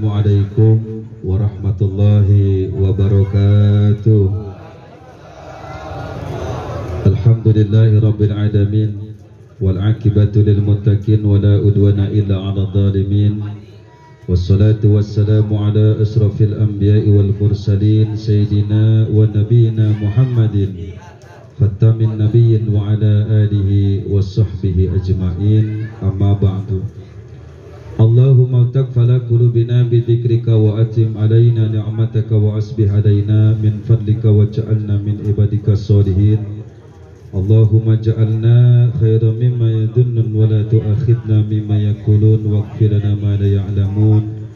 Assalamualaikum warahmatullahi wabarakatuh. Alhamdulillahi rabbil alamin, wal aqibatu lil muttaqin, wala udwana illa 'alal zalimin. Wassalatu wassalamu ala asrafil anbiya'i wal mursalin, sayyidina wa nabiyina Muhammadin khatamin nabiyyin wa ala alihi wa sahbihi ajma'in. Amma ba'du. Allahumma taqfala qulubina bi dzikrika wa atim alaina ni'mataka wa asbih alaina min fadlika wa ja'alna min ibadika sholihin. Allahumma ja'alna khairan mimma yadunnun wa la tu'akhidna mimma yaqulun waghfir lana ma la ya'lamun.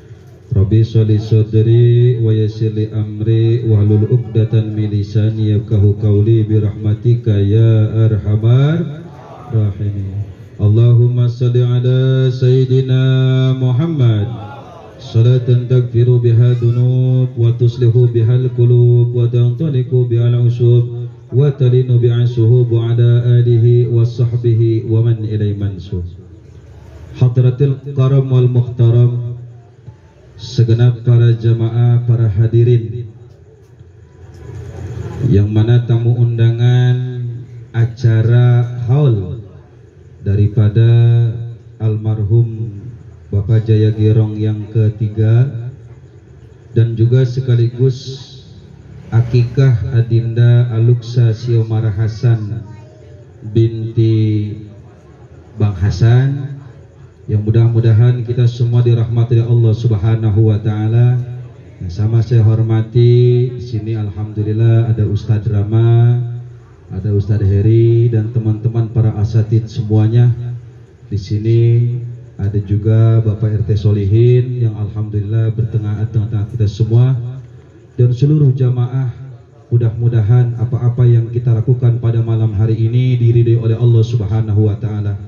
Rabbi sholli sadri wa yassir li amri wahlul 'uqdatan min lisani yafqahu qawli bi rahmatika ya arhamar rahimin. Allahumma salli ala Sayyidina Muhammad salatan taghfiru biha dhunub wa tuslihu bihal qulub wa tantaliqu bihal usub wa talinu bi'an suhub ala alihi wa sahbihi wa man ilai mansub. Hadratil karam wal muhtaram, segenap para jamaah, para hadirin yang mana tamu undangan acara haul daripada almarhum Bapak Jaya Girong yang ketiga, dan juga sekaligus akikah Adinda Aluksa Siomara Hasan binti Bang Hasan, yang mudah-mudahan kita semua dirahmati oleh Allah Subhanahu wa taala. Yang sama saya hormati di sini, alhamdulillah ada Ustadz Rama, ada Ustadz Heri dan teman-teman para asatid semuanya. Di sini ada juga Bapak RT Solihin yang alhamdulillah bertengah-tengah kita semua, dan seluruh jamaah. Mudah-mudahan apa-apa yang kita lakukan pada malam hari ini diridhai oleh Allah Subhanahu wa taala.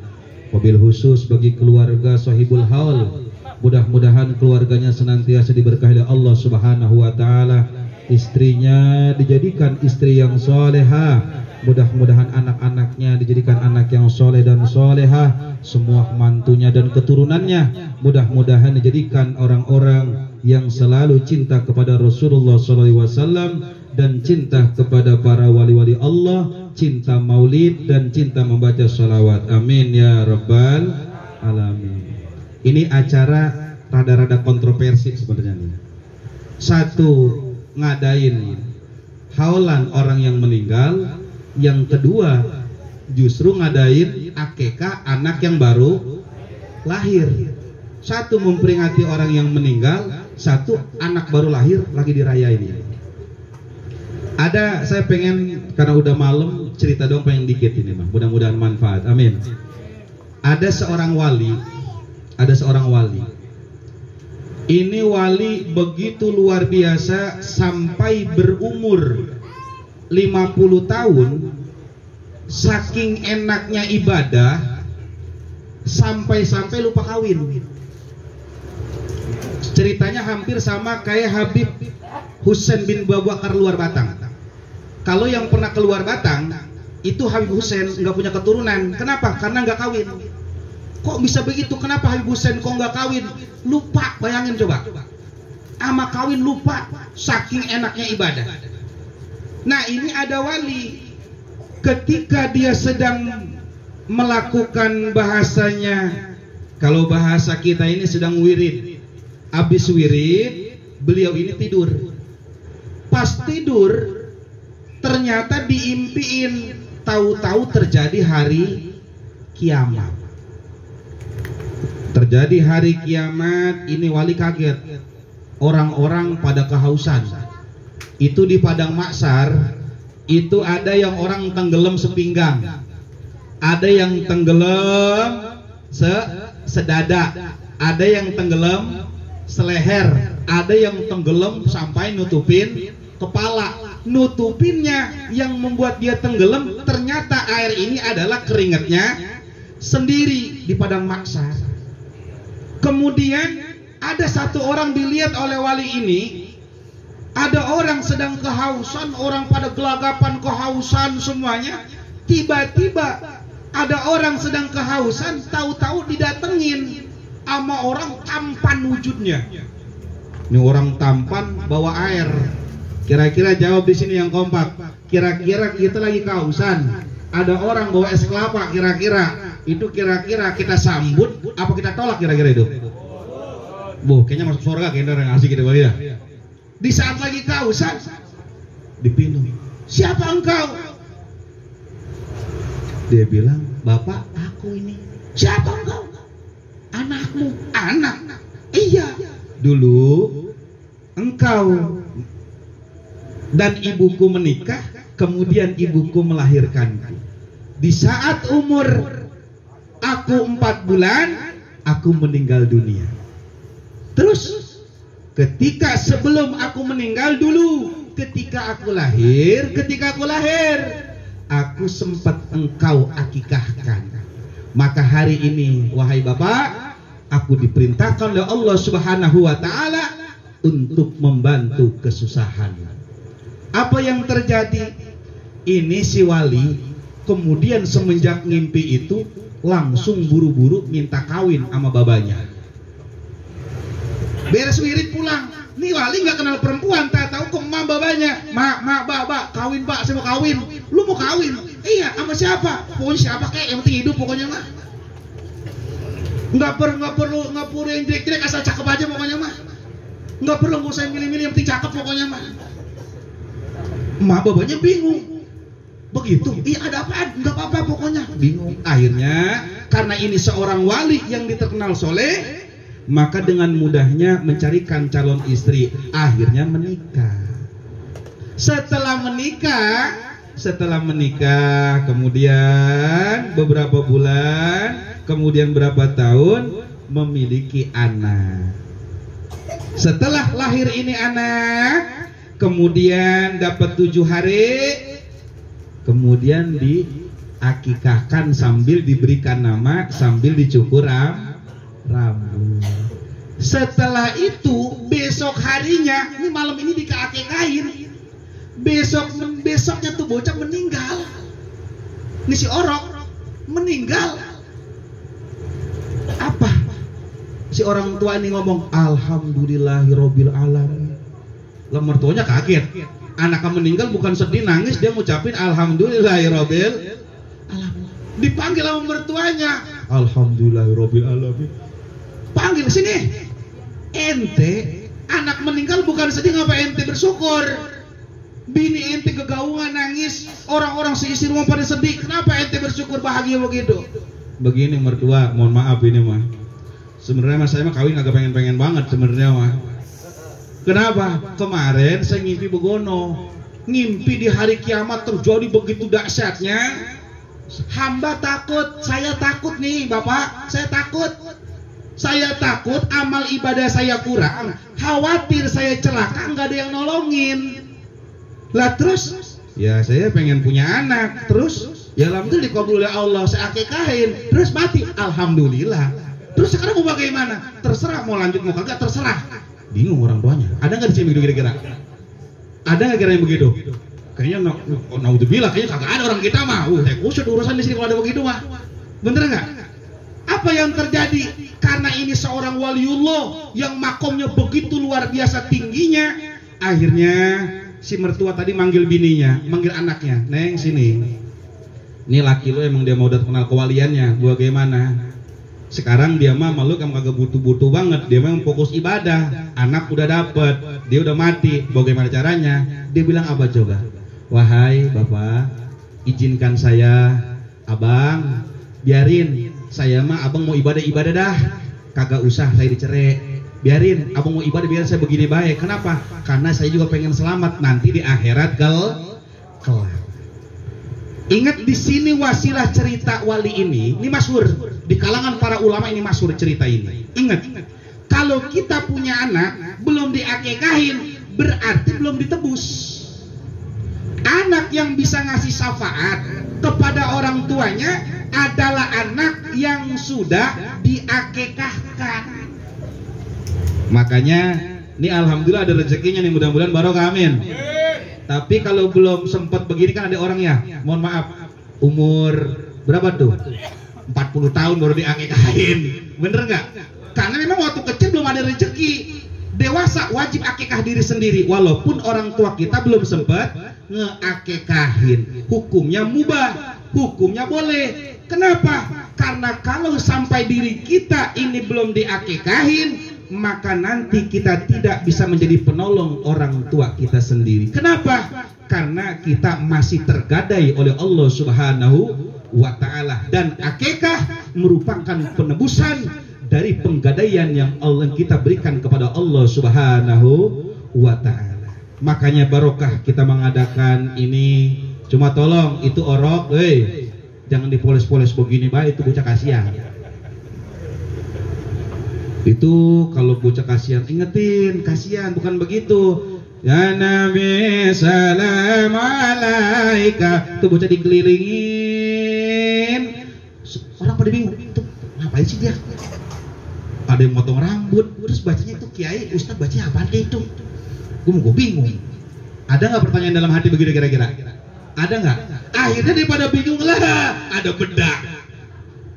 Wabil khusus bagi keluarga sahibul haul, mudah-mudahan keluarganya senantiasa diberkahi oleh Allah Subhanahu wa taala. Istrinya dijadikan istri yang solehah, mudah-mudahan anak-anaknya dijadikan anak yang soleh dan solehah, semua mantunya dan keturunannya mudah-mudahan dijadikan orang-orang yang selalu cinta kepada Rasulullah SAW dan cinta kepada para wali-wali Allah, cinta maulid dan cinta membaca salawat. Amin ya rabbal alamin. Ini acara rada-rada kontroversi sebenarnya nih. Satu, ngadain haulan orang yang meninggal. Yang kedua, justru ngadain akikah anak yang baru lahir. Satu, memperingati orang yang meninggal, satu, anak baru lahir lagi dirayain ini. Ada, saya pengen, karena udah malam, cerita dong pengen dikit ini mah, mudah-mudahan manfaat, amin. Ada seorang wali, ini wali begitu luar biasa, sampai berumur 50 tahun, saking enaknya ibadah, sampai-sampai lupa kawin. Ceritanya hampir sama kayak Habib Husain bin Babakar luar Batang. Kalau yang pernah keluar Batang, itu Habib Husain nggak punya keturunan. Kenapa? Karena nggak kawin. Kok bisa begitu? Kenapa Habib Husain kok nggak kawin? Lupa, bayangin coba. Ama kawin lupa, saking enaknya ibadah. Nah, ini ada wali, ketika dia sedang melakukan bahasanya, kalau bahasa kita ini sedang wirid. Habis wirid, beliau ini tidur. Pas tidur, ternyata diimpiin, tahu-tahu terjadi hari kiamat. Terjadi hari kiamat, ini wali kaget. Orang-orang pada kehausan. Itu di padang mahsyar, itu ada yang orang tenggelam sepinggang, ada yang tenggelam sedada, ada yang tenggelam seleher, ada yang tenggelam sampai nutupin kepala. Nutupinnya yang membuat dia tenggelam, ternyata air ini adalah keringatnya sendiri di padang mahsyar. Kemudian ada satu orang dilihat oleh wali ini, ada orang sedang kehausan, orang pada gelagapan kehausan semuanya. Tiba-tiba ada orang sedang kehausan, tahu-tahu didatengin sama orang tampan wujudnya. Ini orang tampan bawa air. Kira-kira jawab di sini yang kompak. Kira-kira kita lagi kausan, ada orang bawa es kelapa, kira-kira itu kira-kira kita sambut apa kita tolak kira-kira itu? Kayaknya masuk surga kayaknya orang asik gitu ya. Di saat lagi kausan dipinum. Siapa engkau? Dia bilang, "Bapak, aku ini." "Siapa engkau?" "Anakmu." "Anak?" "Iya. Dulu engkau dan ibuku menikah, kemudian ibuku melahirkanku. Di saat umur aku 4 bulan, aku meninggal dunia. Terus ketika sebelum aku meninggal dulu, ketika aku lahir, aku sempat engkau akikahkan. Maka hari ini, wahai Bapak, aku diperintahkan oleh Allah Subhanahu wa Ta'ala untuk membantu kesusahan." Apa yang terjadi? Ini si wali kemudian semenjak ngimpi itu langsung buru-buru minta kawin sama babanya. Beres wirid pulang, nih wali nggak kenal perempuan, tak tahu ke emak babanya. Mbak, kawin Pak, saya mau kawin. Lu mau kawin? Iya, sama siapa? Pokoknya siapa kayak yang penting hidup pokoknya mah. Nggak perlu yang jelek-jelek, asal cakep aja pokoknya mah. Nggak usah milih-milih, yang penting cakep pokoknya mah. Emak babanya bingung. Begitu? Iya, ada apaan? Nggak apa-apa pokoknya. Bingung. Akhirnya karena ini seorang wali yang terkenal soleh, maka dengan mudahnya mencarikan calon istri. Akhirnya menikah. Setelah menikah, kemudian beberapa bulan, kemudian berapa tahun, memiliki anak. Setelah lahir ini anak, kemudian dapat 7 hari, kemudian diakikahkan sambil diberikan nama, sambil dicukur rambut. Setelah itu besok harinya, ini malam ini dikakikahin, besoknya tuh bocah meninggal. Ini si Orok meninggal. Apa? Si orang tua ini ngomong, "Alhamdulillahirobbil alamin." Lah mertuanya kaget. Anaknya meninggal bukan sedih nangis, dia ngucapin alhamdulillahirobbil alamin. Dipanggil sama mertuanya, "Alhamdulillahirobbil alamin." Panggil sini. Ente anak meninggal bukan sedih, ngapa ente bersyukur? Bini ente kegaungan nangis, orang-orang seisi rumah pada sedih, kenapa ente bersyukur bahagia begitu? Begini mertua, mohon maaf ini mah. Sebenarnya mas saya mah kawin agak pengen banget sebenarnya mah. Kenapa? Kemarin saya ngimpi begono. Ngimpi di hari kiamat terjadi begitu dahsyatnya. Hamba takut, saya takut nih Bapak, saya takut amal ibadah saya kurang, khawatir saya celaka nggak ada yang nolongin. Lah terus, ya saya pengen punya anak, terus ya alhamdulillah dikabul oleh Allah, saya akikahin, terus mati, alhamdulillah. Terus sekarang mau bagaimana? Terserah, mau lanjut mau kagak terserah. Bingung orang tuanya. Ada nggak di sini begitu kira-kira? Ada nggak kira yang begitu? Kayaknya naudzubillah, kayaknya kagak ada orang kita mah. Saya kusut urusan di sini kalau ada begitu mah. Bener nggak? Apa yang terjadi? Karena ini seorang waliullah yang makomnya begitu luar biasa tingginya. Akhirnya si mertua tadi manggil bininya, manggil anaknya, "Neng sini. Ini laki lo emang dia mau udah kenal kewaliannya. Bagaimana? Sekarang dia mah malu kamu kagak butuh banget, dia memang fokus ibadah, anak udah dapet, dia udah mati, bagaimana caranya?" Dia bilang apa coba? "Wahai Bapak, izinkan saya, Abang, biarin saya mah abang mau ibadah dah, kagak usah saya dicerai. Biarin abang mau ibadah, biar saya begini baik. Kenapa? Karena saya juga pengen selamat nanti di akhirat kelak." Ingat di sini wasilah cerita wali ini masyhur di kalangan para ulama, ini masyhur cerita ini. Ingat, kalau kita punya anak belum diakikahin berarti belum ditebus. Anak yang bisa ngasih syafaat kepada orang tuanya adalah anak yang sudah diakikahkan. Makanya ini alhamdulillah ada rezekinya nih, mudah-mudahan barokah, amin. Tapi kalau belum sempat begini kan ada orang ya, mohon maaf, umur berapa tuh? 40 tahun baru diakikahin. Bener nggak? Karena memang waktu kecil belum ada rezeki. Dewasa wajib akikah diri sendiri, walaupun orang tua kita belum sempat ngeakikahin. Hukumnya mubah, hukumnya boleh. Kenapa? Karena kalau sampai diri kita ini belum diakikahin, maka nanti kita tidak bisa menjadi penolong orang tua kita sendiri. Kenapa? Karena kita masih tergadai oleh Allah Subhanahu wa ta'ala, dan akikah merupakan penebusan dari penggadaian yang Allah kita berikan kepada Allah Subhanahu wa ta'ala. Makanya barokah kita mengadakan ini. Cuma tolong itu orok, jangan dipoles-poles begini, Pak, itu bocah kasihan. Itu kalau bocah kasihan, ingetin, kasihan, bukan begitu. Ya Nabi salam alaika, itu bocah dikelilingin. Orang pada bingung, itu ngapain sih dia? Ada yang motong rambut, terus bacanya itu kiai, ustaz bacanya apa itu? Gue bingung. Ada nggak pertanyaan dalam hati begitu kira-kira? Ada nggak? Akhirnya daripada bingung lah, ada bedak.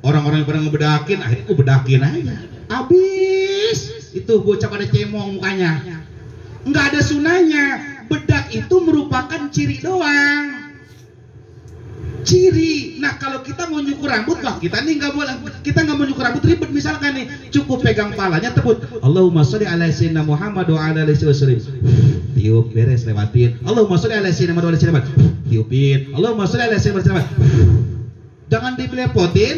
Orang-orang yang pernah ngebedakin, akhirnya gue bedakin aja. Abis itu bocah pada cemong mukanya. Nggak ada sunahnya. Bedak itu merupakan ciri doang. Ciri. Nah kalau kita mau nyukur rambut, wah kita nih nggak boleh, kita nggak mau nyukur rambut ribet. Misalkan nih, cukup pegang palanya tebut Allahumma sholli ala sayyidina Muhammad wa ala alihi wasallam, tiup, beres, lewatin. Allahumma sholli ala sayyidina Muhammad wa ala alihi wasallam, tiupin. Allahumma sholli ala sayyidina Muhammad. Jangan dibelepotin.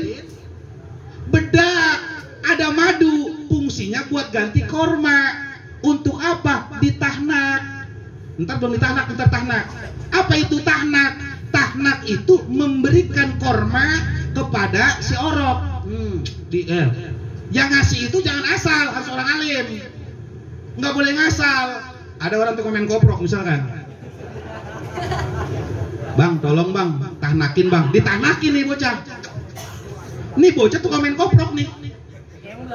Bedak ada madu, fungsinya buat ganti korma. Untuk apa? Ditahnak. Ntar belum ditahnak, ntar tahnak. Apa itu tahnak? Tahnak itu memberikan korma kepada si orok. Yang ngasih itu jangan asal, harus orang alim. Nggak boleh ngasal. Ada orang tuh komen koprok misalkan, Bang, tolong bang, tahnakin bang. Ditahnakin nih bocah. Nih bocah tuh komen koprok nih.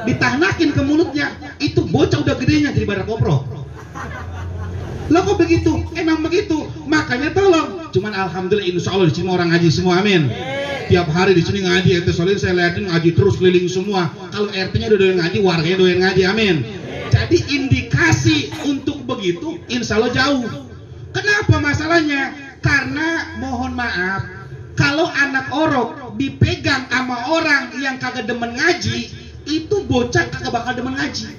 Ditahnakin ke mulutnya. Itu bocah udah gedenya jadi badak koprok. Lah kok begitu? Emang begitu. Makanya tolong. Cuman alhamdulillah insya Allah di sini orang ngaji semua, amin. Tiap hari di sini ngaji, RT Solin saya lihatin ngaji terus keliling semua. Kalau RT-nya udah doyan ngaji, warganya doyan ngaji, amin. Jadi indikasi untuk begitu insya Allah jauh. Kenapa masalahnya? Karena mohon maaf, kalau anak orok dipegang sama orang yang kagak demen ngaji, itu bocah kagak bakal demen ngaji.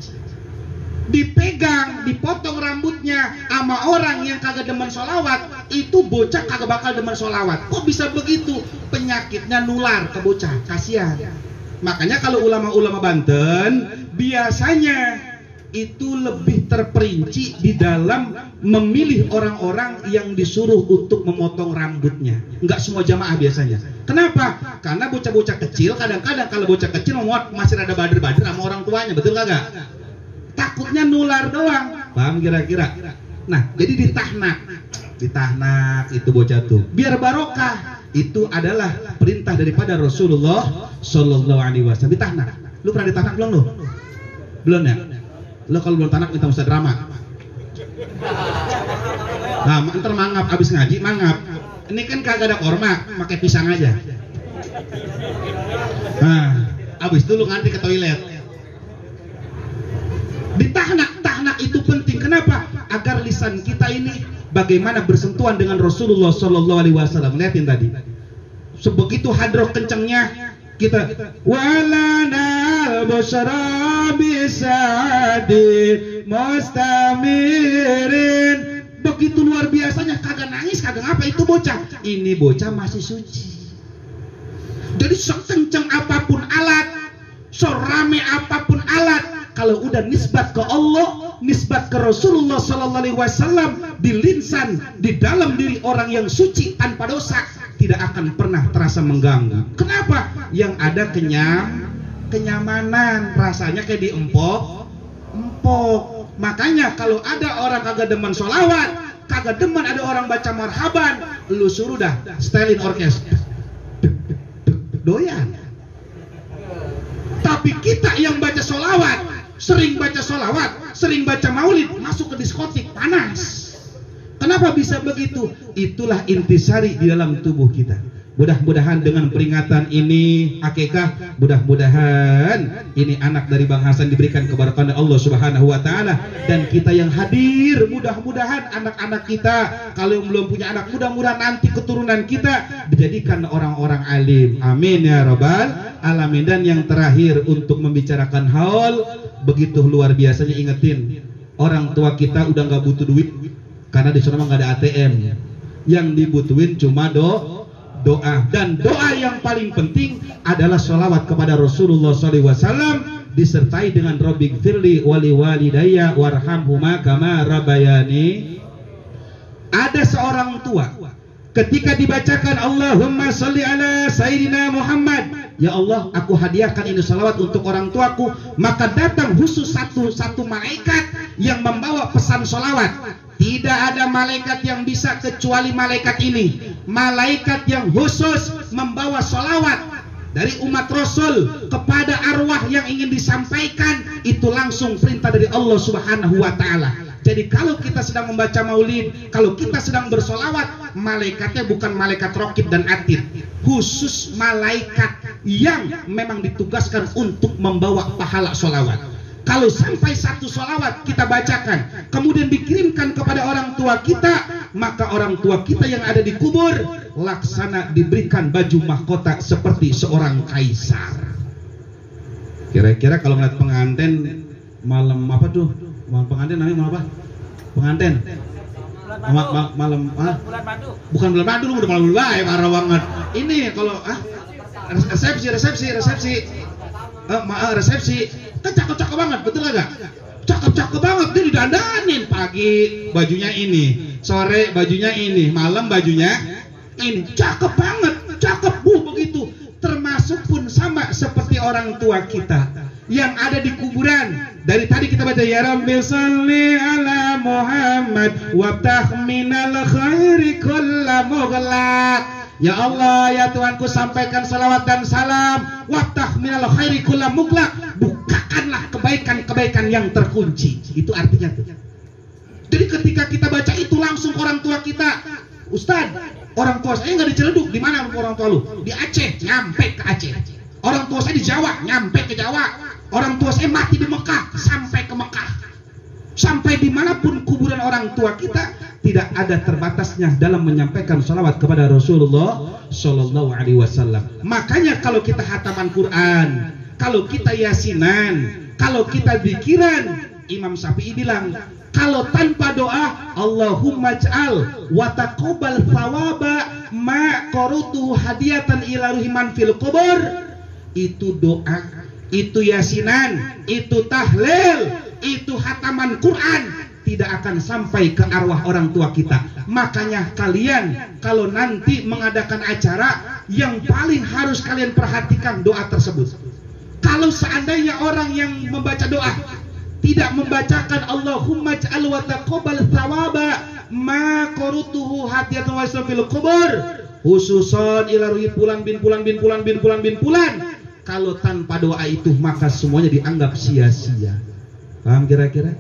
Dipegang, dipotong rambutnya sama orang yang kagak demen sholawat, itu bocah kagak bakal demen sholawat. Kok bisa begitu? Penyakitnya nular ke bocah, kasihan. Makanya kalau ulama-ulama Banten biasanya itu lebih terperinci di dalam memilih orang-orang yang disuruh untuk memotong rambutnya. Enggak semua jamaah biasanya. Kenapa? Karena bocah-bocah kecil kadang-kadang kalau bocah kecil masih ada bader-bader sama orang tuanya, betul kagak? Takutnya nular doang, paham kira-kira? Nah, jadi ditahnak itu bocah tuh, biar barokah. Itu adalah perintah daripada Rasulullah Shallallahu Alaihi Wasallam. Ditahnak. Lu pernah ditahnak belum lu? Belum ya? Lu kalau belum tahnak minta ustaz drama. Nah, ntar mangap abis ngaji mangap. Ini kan kagak ada korma, pakai pisang aja. Nah, abis itu lu nganti ke toilet. Ditahnak itu penting. Kenapa? Agar lisan kita ini bagaimana bersentuhan dengan Rasulullah Shallallahu Alaihi Wasallam. Lihatin tadi, sebegitu hadroh kencengnya kita walanal busyra bisadin mustamirin. Begitu luar biasanya, kagak nangis, kagak apa itu bocah. Ini bocah masih suci. Jadi sekenceng apapun alat, serame apapun alat, kalau udah nisbat ke Allah, nisbat ke Rasulullah Sallallahu Alaihi Wasallam, di lisan, di dalam diri orang yang suci tanpa dosa, tidak akan pernah terasa mengganggu. Kenapa? Yang ada kenyamanan, rasanya kayak diempok. Makanya kalau ada orang kagak demen sholawat, kagak demen ada orang baca marhaban, lu suruh dah setelin orkes, doyan. Tapi kita yang baca sholawat, sering baca sholawat, sering baca maulid, masuk ke diskotik, panas. Kenapa bisa begitu? Itulah intisari di dalam tubuh kita. Mudah-mudahan dengan peringatan ini akikah, mudah-mudahan ini anak dari Bang Hasan diberikan keberkahan Allah Subhanahu wa taala, dan kita yang hadir mudah-mudahan anak-anak kita kalau belum punya anak mudah-mudahan nanti keturunan kita dijadikan orang-orang alim. Amin ya rabbal alamin. Dan yang terakhir untuk membicarakan haul begitu luar biasanya, ingetin orang tua kita udah nggak butuh duit karena di sana nggak ada ATM. Yang dibutuhin cuma doa, dan doa yang paling penting adalah sholawat kepada Rasulullah SAW disertai dengan Rabbighfirli firli wali walidayya warhamhuma kama rabbayani. Ada seorang tua ketika dibacakan Allahumma sholli ala Sayyidina Muhammad, ya Allah aku hadiahkan ini sholawat untuk orang tuaku, maka datang khusus satu malaikat yang membawa pesan sholawat. Tidak ada malaikat yang bisa kecuali malaikat ini, malaikat yang khusus membawa sholawat dari umat Rasul kepada arwah yang ingin disampaikan. Itu langsung perintah dari Allah Subhanahu wa ta'ala. Jadi kalau kita sedang membaca maulid, kalau kita sedang bersolawat, malaikatnya bukan malaikat rokib dan atid, khusus malaikat yang memang ditugaskan untuk membawa pahala solawat. Kalau sampai satu solawat kita bacakan, kemudian dikirimkan kepada orang tua kita, maka orang tua kita yang ada di kubur laksana diberikan baju mahkota seperti seorang kaisar. Kira-kira kalau ngeliat pengantin malam apa tuh? Malam pengantin namanya malam apa? Pengantin. Malam bukan bulan madu, udah malam baik parah banget. Ini kalau resepsi resepsi kan cakep-cakep banget, betul gak? Cakep-cakep banget, dia didandanin pagi bajunya ini, sore bajunya ini, malam bajunya ini, cakep banget, cakep begitu. Termasuk pun sama seperti orang tua kita yang ada di kuburan. Dari tadi kita baca ya Rabbi sholli ala Muhammad waftah minal khairi kulla mughlaq. Ya Allah, ya Tuhanku, sampaikan salawat dan salam waftah minal khairi kulla mughlaq, bukakanlah kebaikan-kebaikan yang terkunci. Itu artinya tuh. Jadi ketika kita baca itu langsung orang tua kita, Ustaz, orang tua saya nggak di Ciledug, di mana orang tua lu? Di Aceh, nyampe ke Aceh. Orang tua saya di Jawa, nyampe ke Jawa. Orang tua saya mati di Mekah, sampai ke Mekah. Sampai dimanapun kuburan orang tua kita, tidak ada terbatasnya dalam menyampaikan salawat kepada Rasulullah Shallallahu Alaihi Wasallam. Makanya kalau kita hataman Quran, kalau kita yasinan, kalau kita zikiran, Imam Syafi'i bilang, kalau tanpa doa Allahumma ja'al wa taqabbal thawaba ma qarutu hadiyatan ila ruhiman fil qubur, itu doa, itu yasinan, itu tahlil, itu hataman Quran tidak akan sampai ke arwah orang tua kita. Makanya kalian kalau nanti mengadakan acara, yang paling harus kalian perhatikan doa tersebut. Kalau seandainya orang yang membaca doa tidak membacakan Allahumma ja'al wa taqabbal thawaba ma qarutuhu hadiyatan wa fil qubur khususon ila ruhi pulan bin pulan bin pulan bin pulan bin pulan, kalau tanpa doa itu maka semuanya dianggap sia-sia. Paham kira-kira?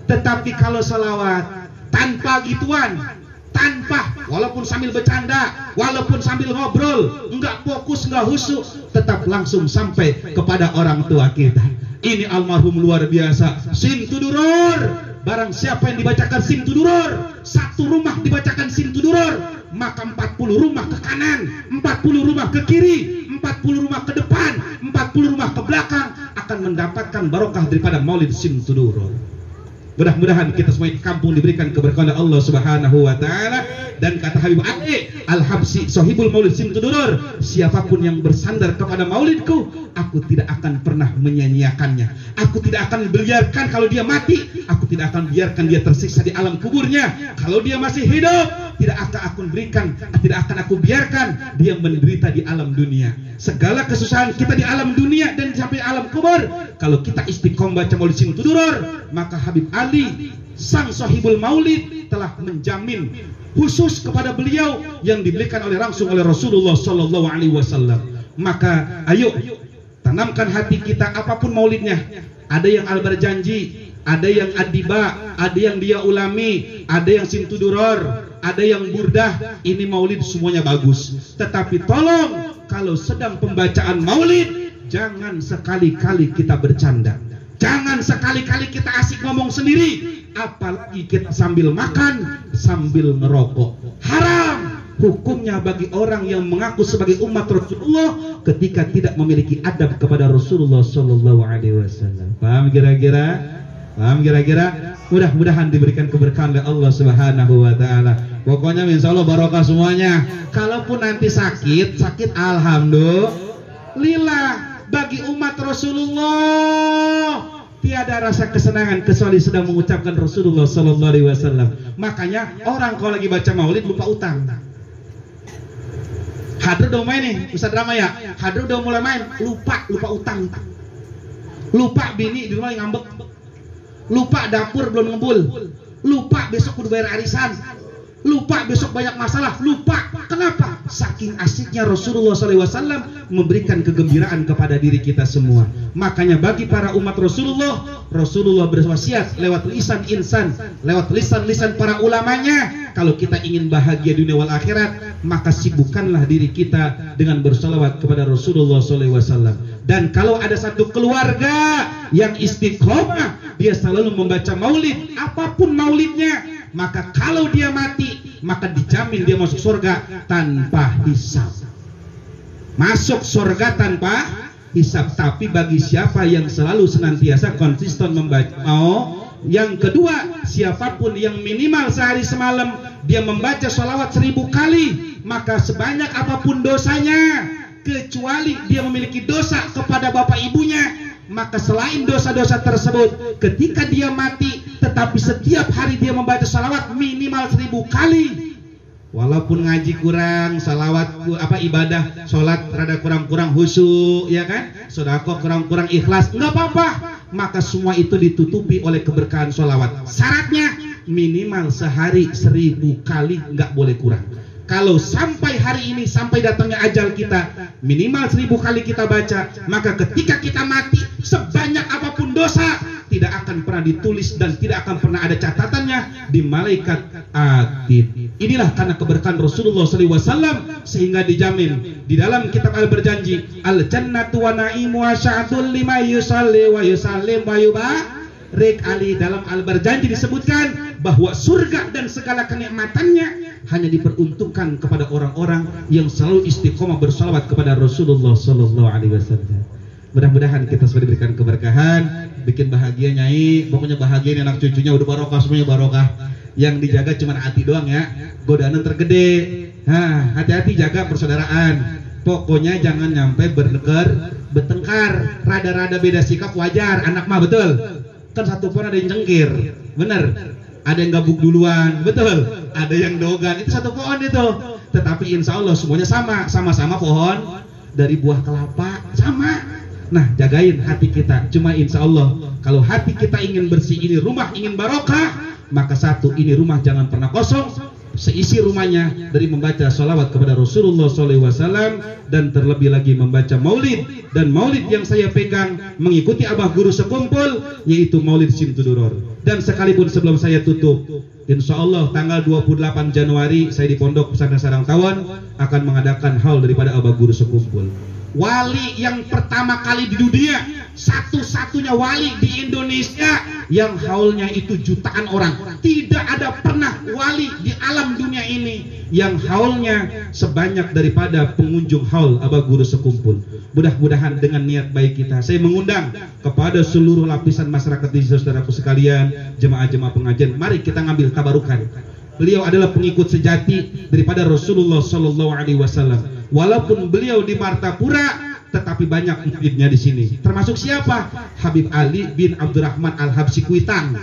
Tetapi kalau salawat tanpa gituan, tanpa, walaupun sambil bercanda, walaupun sambil ngobrol, enggak fokus, enggak khusyuk, tetap langsung sampai kepada orang tua kita. Ini almarhum luar biasa, Sim Tuduror. Barang siapa yang dibacakan Sim Tuduror, satu rumah dibacakan Sim Tuduror, maka 40 rumah ke kanan, 40 rumah ke kiri, 40 rumah ke depan, 40 rumah ke belakang akan mendapatkan barokah daripada maulid Sim Tuduror. Mudah-mudahan kita semua kampung diberikan keberkahan Allah Subhanahu wa taala. Dan kata Habib Ali Al-Habsyi Sohibul Maulid Sim Tuduror, siapapun yang bersandar kepada maulidku, aku tidak akan pernah menyanyiakannya. Aku tidak akan biarkan kalau dia mati, aku tidak akan biarkan dia tersiksa di alam kuburnya. Kalau dia masih hidup, tidak akan aku biarkan dia menderita di alam dunia. Segala kesusahan kita di alam dunia dan sampai alam kubur, kalau kita istiqomah baca Maulid Sim Tuduror, maka Habib Ali sang Sohibul Maulid telah menjamin khusus kepada beliau yang diberikan langsung oleh Rasulullah Sallallahu Alaihi Wasallam. Maka ayo tanamkan hati kita apapun maulidnya. Ada yang berjanji ada yang adiba, ada yang dia ulami, ada yang simtuduror, ada yang burdah. Ini maulid semuanya bagus. Tetapi tolong, kalau sedang pembacaan maulid, jangan sekali-kali kita bercanda. Jangan sekali-kali kita asik ngomong sendiri. Apalagi kita sambil makan, sambil ngerokok. Haram hukumnya bagi orang yang mengaku sebagai umat Rasulullah ketika tidak memiliki adab kepada Rasulullah Sallallahu Alaihi Wasallam. Paham kira-kira? Paham kira-kira? Mudah-mudahan diberikan keberkahan oleh Allah Subhanahu Wa Taala. Pokoknya insya Allah barokah semuanya. Kalaupun nanti sakit alhamdulillah. Bagi umat Rasulullah tiada rasa kesenangan kecuali sedang mengucapkan Rasulullah Sallallahu Alaihi Wasallam. Makanya orang kalau lagi baca maulid lupa utang. Hadir udah main nih, Ustaz Rama ya. Hadir udah mulai main, lupa utang. Lupa bini di rumah ngambek. Lupa dapur belum ngebul. Lupa besok kudu bayar arisan. Lupa besok banyak masalah. Lupa. Kenapa? Saking asiknya Rasulullah SAW memberikan kegembiraan kepada diri kita semua. Makanya bagi para umat Rasulullah, Rasulullah berwasiat lewat lisan insan, lewat lisan-lisan para ulamanya. Kalau kita ingin bahagia dunia wal akhirat, maka sibukkanlah diri kita dengan bersalawat kepada Rasulullah SAW. Dan kalau ada satu keluarga yang istiqomah, dia selalu membaca maulid, apapun maulidnya, maka kalau dia mati, maka dijamin dia masuk surga tanpa hisab. Masuk surga tanpa hisab. Tapi bagi siapa yang selalu senantiasa konsisten membaca yang kedua, siapapun yang minimal sehari semalam dia membaca sholawat 1000 kali, maka sebanyak apapun dosanya, kecuali dia memiliki dosa kepada bapak ibunya, maka selain dosa-dosa tersebut, ketika dia mati, tetapi setiap hari dia membaca salawat minimal 1000 kali. Walaupun ngaji kurang, salawat ibadah, sholat rada kurang-kurang khusyuk, ya kan? Sedekah kurang-kurang ikhlas, nggak apa-apa. Maka semua itu ditutupi oleh keberkahan sholawat. Syaratnya minimal sehari 1000 kali, nggak boleh kurang. Kalau sampai hari ini, sampai datangnya ajal kita, minimal 1000 kali kita baca, maka ketika kita mati, sebanyak apapun dosa, tidak akan pernah ditulis dan tidak akan pernah ada catatannya di malaikat atid. Inilah karena keberkahan Rasulullah SAW, sehingga dijamin di dalam kitab Al-Berjanji, al-jannatu wa na'imu wa sya'atul lima yusalli wa yusallim wa yubarik ali. Dalam Al-Berjanji disebutkan bahwa surga dan segala kenikmatannya hanya diperuntukkan kepada orang-orang yang selalu istiqomah bersalawat kepada Rasulullah Sallallahu Alaihi Wasallam. Mudah-mudahan kita sudah diberikan keberkahan, bikin bahagia Nyai. Pokoknya bahagia ini anak cucunya udah barokah, semuanya barokah. Yang dijaga cuma hati doang ya, godaan tergede. Hati-hati jaga persaudaraan. Pokoknya jangan nyampe bertengkar, rada-rada beda sikap wajar, anak mah betul. Kan satu pun ada yang cengkir, bener. Ada yang gabuk duluan, betul. Ada yang dogan, itu satu pohon itu. Tetapi insya Allah semuanya sama-sama pohon dari buah kelapa, sama. Nah, jagain hati kita. Cuma insya Allah, kalau hati kita ingin bersih, ini rumah ingin barokah, maka satu, ini rumah jangan pernah kosong. Seisi rumahnya dari membaca sholawat kepada Rasulullah SAW, dan terlebih lagi membaca maulid. Dan maulid yang saya pegang mengikuti abah guru sekumpul, yaitu maulid Simtuduror. Dan sekalipun sebelum saya tutup, insya Allah tanggal 28 Januari saya di Pondok Pesantren Sarang Tawon akan mengadakan haul daripada abah guru sekumpul. Wali yang pertama kali di dunia, satu-satunya wali di Indonesia yang haulnya itu jutaan orang. Tidak ada pernah wali di alam dunia ini yang haulnya sebanyak daripada pengunjung haul abah guru sekumpul. Mudah-mudahan dengan niat baik kita, saya mengundang kepada seluruh lapisan masyarakat di saudaraku sekalian, jemaah-jemaah pengajian, mari kita ngambil tabarukan. Beliau adalah pengikut sejati daripada Rasulullah Sallallahu Alaihi Wasallam. Walaupun beliau di Martapura, tetapi banyak muridnya di sini. Termasuk siapa? Habib Ali bin Abdurrahman Al-Habsyi Kuitang.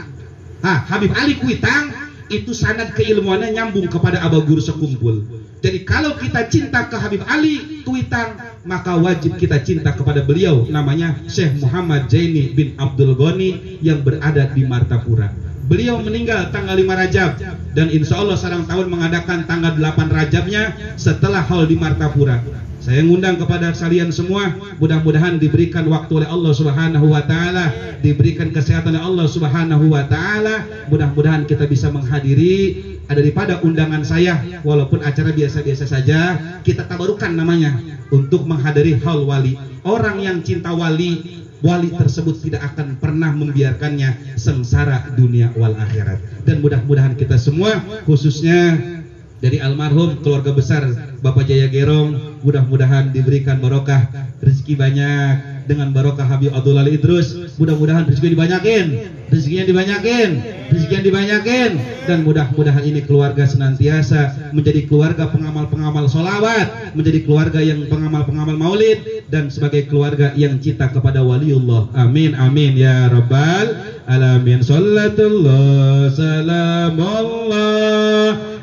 Habib Ali Kuitang itu sanad keilmuannya nyambung kepada abah guru sekumpul. Jadi kalau kita cinta ke Habib Ali Kuitang, maka wajib kita cinta kepada beliau. Namanya Syekh Muhammad Jaini bin Abdul Ghani yang berada di Martapura. Beliau meninggal tanggal 5 Rajab, dan insya Allah Sarang Tawon mengadakan tanggal 8 Rajabnya setelah haul di Martapura. Saya ngundang kepada kalian semua, mudah-mudahan diberikan waktu oleh Allah Subhanahu wa taala, diberikan kesehatan oleh Allah Subhanahu wa taala. Mudah-mudahan kita bisa menghadiri daripada undangan saya, walaupun acara biasa-biasa saja, kita tabarukan namanya untuk menghadiri haul wali. Orang yang cinta wali, wali tersebut tidak akan pernah membiarkannya sengsara dunia wal akhirat. Dan mudah-mudahan kita semua, khususnya dari almarhum keluarga besar Bapak Jaya Gerong, mudah-mudahan diberikan barokah, rezeki banyak dengan barokah Habib Abdul Ali Idrus. Mudah-mudahan rezeki rezekinya dibanyakin, dan mudah-mudahan ini keluarga senantiasa menjadi keluarga pengamal-pengamal sholawat, menjadi keluarga yang pengamal-pengamal maulid, dan sebagai keluarga yang cinta kepada waliullah. Amin amin ya rabbal alamin. Sallatullah salamullah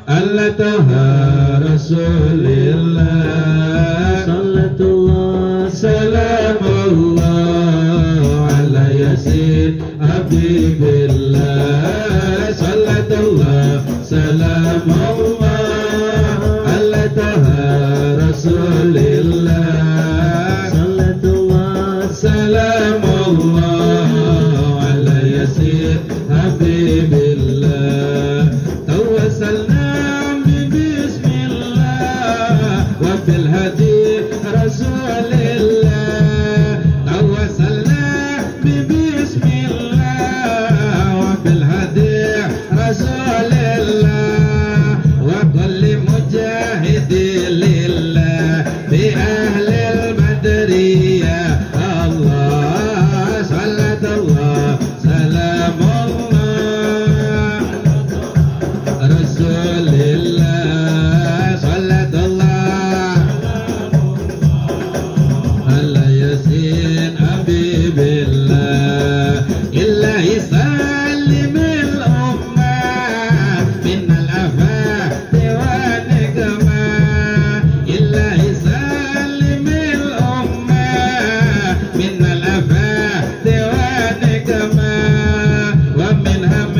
Allah taha Rasulillah, sallatullah salamullah ala yasin habibillah, sallatullah salamullah ala taha Rasulillah, sallatullah salamullah ala yasin habibillah. Tawassalna بالهدي رسول الله، توسلنا ببسم الله وبالهدي رسول الله، وكل مجاهد لله بأهل البدرية. الله صلاة الله سلام الله رسول الله، صلاة الله بالله. إلهي سلم الأمة من الآفات والنقمة، إلهي سلم الأمة من الآفات والنقمة، ومن هم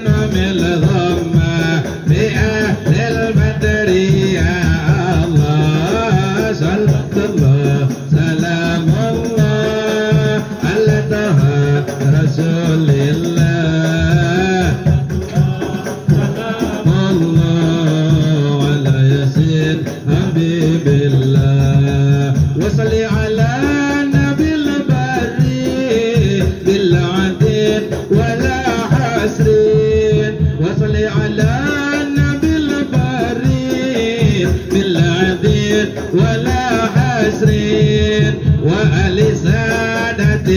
ومن الغمة بأهل البدرية. الله صلى الله سلام الله رسول الله، الله على ياسين حبيب الله، وصل على نبي البري بالعدل ولا حسرين، وصل على نبي البري بالعدل ولا حسرين، وآل سادة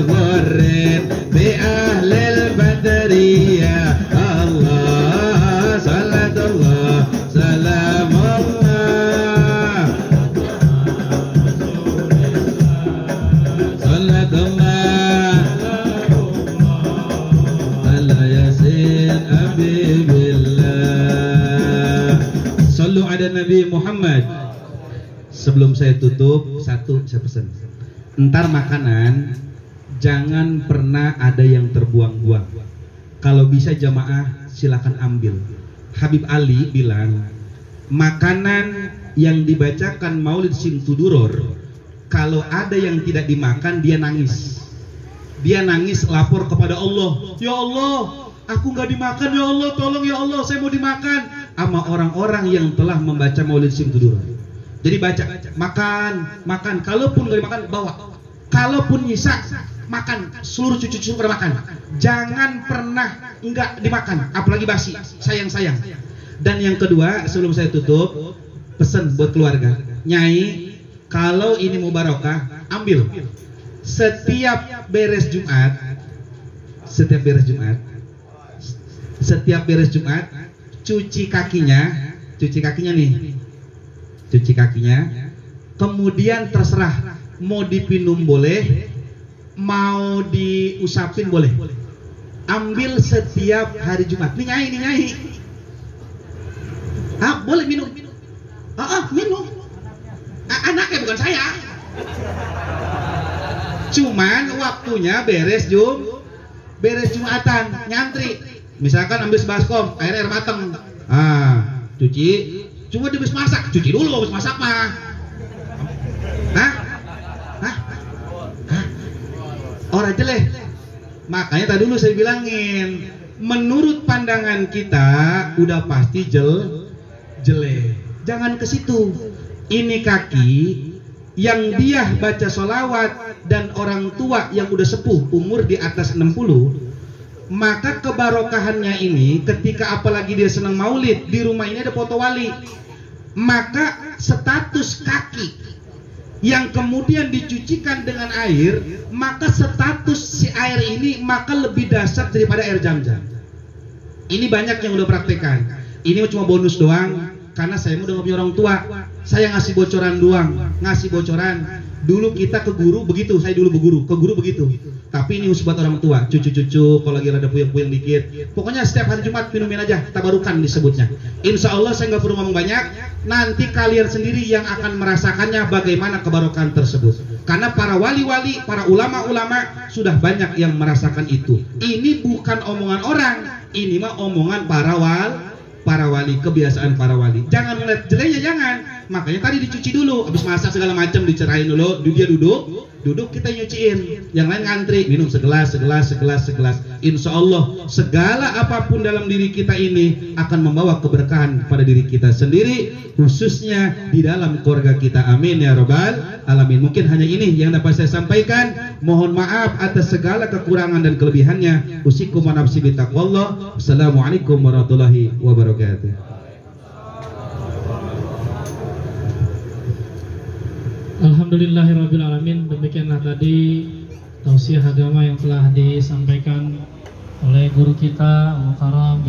غرين بأهل البدرية. الله صلاة الله سلام الله صلاة الله على ياسين حبيب الله. Sallu ala Nabi Muhammad. Sebelum saya tutup, satu saya pesan. Entar makanan jangan pernah ada yang terbuang-buang. Kalau bisa jamaah silakan ambil. Habib Ali bilang, makanan yang dibacakan Maulid Simtuduror, kalau ada yang tidak dimakan dia nangis. Dia nangis lapor kepada Allah. Ya Allah, aku nggak dimakan ya Allah, tolong ya Allah, saya mau dimakan sama orang-orang yang telah membaca Maulid Simtuduror. Jadi baca, makan. Kalaupun nggak dimakan, bawa. Kalaupun nyisa, makan. Seluruh cucu-cucu pada makan. Jangan pernah nggak dimakan, apalagi basi. Sayang. Dan yang kedua, sebelum saya tutup, pesan buat keluarga. Nyai, kalau ini mau barokah, ambil. Setiap beres Jumat, cuci kakinya, kemudian terserah mau dipinum boleh, mau diusapin boleh. Ambil setiap hari Jumat. Ini nyai. Boleh minum. Minum. Anaknya bukan saya. Cuman waktunya beres Jumatan, nyantri. Misalkan ambil sebaskom, air mateng. Cuci. Cuma habis masak, cuci dulu habis masak mah. Hah? Hah? Hah? Orang jelek. Makanya tadi dulu saya bilangin, menurut pandangan kita udah pasti jelek. Jangan ke situ. Ini kaki yang dia baca sholawat dan orang tua yang udah sepuh umur di atas 60, maka kebarokahannya ini ketika apalagi dia senang maulid, di rumah ini ada foto wali, maka status kaki yang kemudian dicucikan dengan air, maka status si air ini maka lebih dahsyat daripada air Zam-Zam. Ini banyak yang udah praktekan. Ini cuma bonus doang, karena saya udah nggak punya orang tua. Saya ngasih bocoran doang, ngasih bocoran. Dulu kita ke guru begitu, saya dulu ke guru begitu. Tapi ini khusus buat orang tua, cucu-cucu kalau lagi ada puyeng-puyeng dikit. Pokoknya setiap hari Jumat minumin aja, tabarukan disebutnya. Insya Allah saya nggak perlu ngomong banyak. Nanti kalian sendiri yang akan merasakannya bagaimana kebarokan tersebut. Karena para wali-wali, para ulama-ulama sudah banyak yang merasakan itu. Ini bukan omongan orang, ini mah omongan para wali, kebiasaan para wali. Jangan ngeliat jeleknya, jangan. Makanya tadi dicuci dulu, habis masak segala macam dicerahin dulu, dia duduk kita nyuciin, yang lain ngantri, minum segelas. Insya Allah segala apapun dalam diri kita ini akan membawa keberkahan pada diri kita sendiri, khususnya di dalam keluarga kita. Amin ya robbal alamin. Mungkin hanya ini yang dapat saya sampaikan. Mohon maaf atas segala kekurangan dan kelebihannya. Usikum wa nafsi bitaqwallah. Assalamualaikum warahmatullahi wabarakatuh. Alhamdulillahirrabbilalamin. Demikianlah tadi tausiah agama yang telah disampaikan oleh guru kita Al-Mukarram